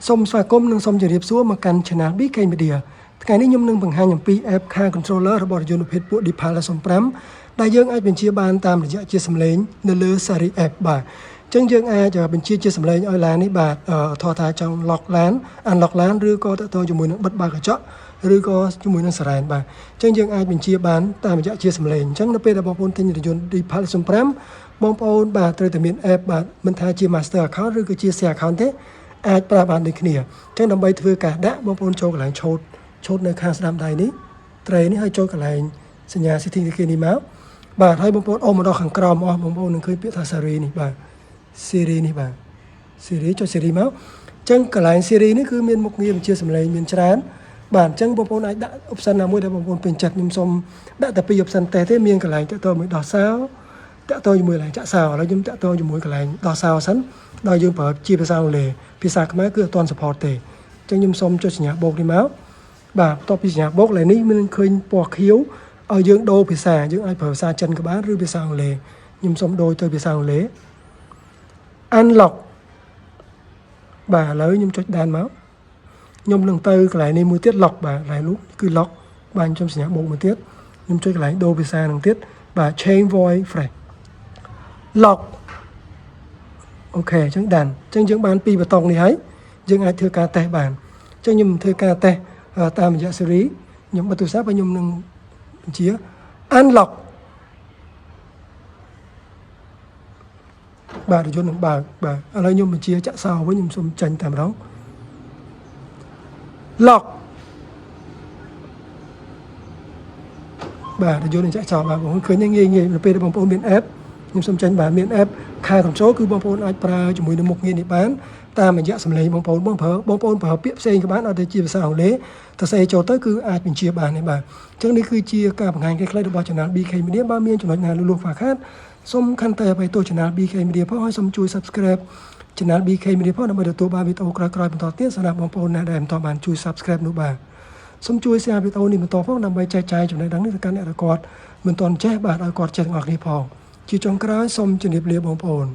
សូមស្វាគមន៍និងសូមជម្រាបសួរមកកាន់ Channel BK Media ថ្ងៃនេះខ្ញុំនឹងបង្ហាញអំពី App Car Controller របស់រថយន្តប្រភេទពួក Dipal 05ដែលយើងអាចបញ្ជាបានតាមរយៈជាសំឡេងនៅលើ Siri App បាទអញ្ចឹងយើងអាចបញ្ជាជាសំឡេងឲ្យឡាននេះបាទថតថាចង់ lock ឡាន unlock ឡានឬក៏តទៅជាមួយនឹងបិទបើកកញ្ចក់ឬក៏ជាមួយនឹង Siren បាទអញ្ចឹងយើងអាចបញ្ជាបានតាមរយៈជាសំឡេងអញ្ចឹងនៅពេលដែលបងប្អូនទិញរថយន្ត Dipal 05បងប្អូនបាទត្រូវតែមាន App បាទមិនថាជា Master Account ឬក៏ជា Share Account ទេអាចប្រើបានដូចគ្នាអញ្ចឹងដើម្បីធ្វើការដាក់បងប្អូនចូលកន្លែងឆូតនៅខាងស្ដាំដៃនេះត្រេនេះហើយចូលកន្លែងសញ្ញា setting នេះមកបាទហើយបងប្អូនអូមកដល់ខាងក្រោមអស់បងប្អូននឹងឃើញពាក្យថា Siri នេះបាទ Siri នេះបាទ Siri ចុច Siri មកអញ្ចឹងកន្លែង Siri នេះគឺមានមុខងារបញ្ជាសំឡេងមានច្រើនបាទអញ្ចឹងបងប្អូនអាចដាក់ option ណាមួយដែលបងប្អូនពេញចិត្តខ្ញុំសូមដាក់តែពីរ option ទេមានកន្លែងតទៅមួយដោះសោតទៅជាមួយកន្លែងចាក់សោឥឡូវខ្ញុំតទៅជាមួយកន្លែងដោះសោសិនដល់យើងប្រើជាភាសាអង់គ្លេសភាសាខ្មែរគឺអត់ទាន់ support ទេអញ្ចឹងខ្ញុំសូមចុចសញ្ញាបូកនេះមកបាទបន្ទាប់ពីសញ្ញាបូកឡើយនេះមានឃើញពណ៌ខៀវឲ្យយើងដូរភាសាយើងអាចប្រើភាសាចិនក៏បានឬភាសាអង់គ្លេសខ្ញុំសូមដូរទៅភាសាអង់គ្លេស unlock បាទឥឡូវខ្ញុំចុចដានមកខ្ញុំនឹងទៅកន្លែងនេះមួយទៀត lock បាទកន្លែងនោះគឺ lock បាទខ្ញុំសញ្ញាបូកមួយទៀតខ្ញុំចុចកន្លែងដូរភាសានឹងទៀតបាទ change voice fresh lock អូខេអញ្ចឹងដានអញ្ចឹងយើងបានពីរបតុងនេះហើយយើងអាចធ្វើការតេស្តបានអញ្ចឹងខ្ញុំធ្វើការតេស្តតាមរយៈ Siri ខ្ញុំបិទទូរស័ព្ទហើយខ្ញុំនឹងបញ្ជា unlock បាទរថយន្តនឹងបើកបាទឥឡូវខ្ញុំបញ្ជាចាក់សោវិញខ្ញុំសូមចាញ់តែម្ដង lock បាទរថយន្តនឹងចាក់សោបាទបងប្អូនឃើញងាយនៅពេលដែលបងប្អូនមាន app ខ្ញុំសូមចាញ់បាទមាន app Car Control គឺបងប្អូនអាចប្រើជាមួយនឹងមុខងារនេះបានតាមរយៈសំឡេងបងប្អូនបងប្អូនប្រើពាក្យផ្សេងក៏បានអត់ទៅជាភាសាអង់គ្លេសទៅស្អីចូលទៅគឺអាចបញ្ជាបានទេបាទអញ្ចឹងនេះគឺជាការបង្ហាញខ្លីៗរបស់ Channel BK Media បើមានចំណុចណាលូតខ្វះខាតសូមខន្តីអភ័យទោស Channel BK Media ផងហើយសូមជួយ Subscribe Channel BK Media ផងដើម្បីទទួលបានវីដេអូក្រោយៗបន្តទៀតសម្រាប់បងប្អូនណាដែលមិនទាន់បានជួយ Subscribe នោះបាទសូមជួយ Share វីដេអូនេះបន្តផងដើម្បីចែកចាយចំណេះដឹងនេះទៅកាន់អ្នកដែលគាត់មិនទាន់ចេះបាទឲ្យគាត់ចេះទាំងអស់គ្នាផងជាចុងក្រោយសូមជម្រាបលាបងប្អូន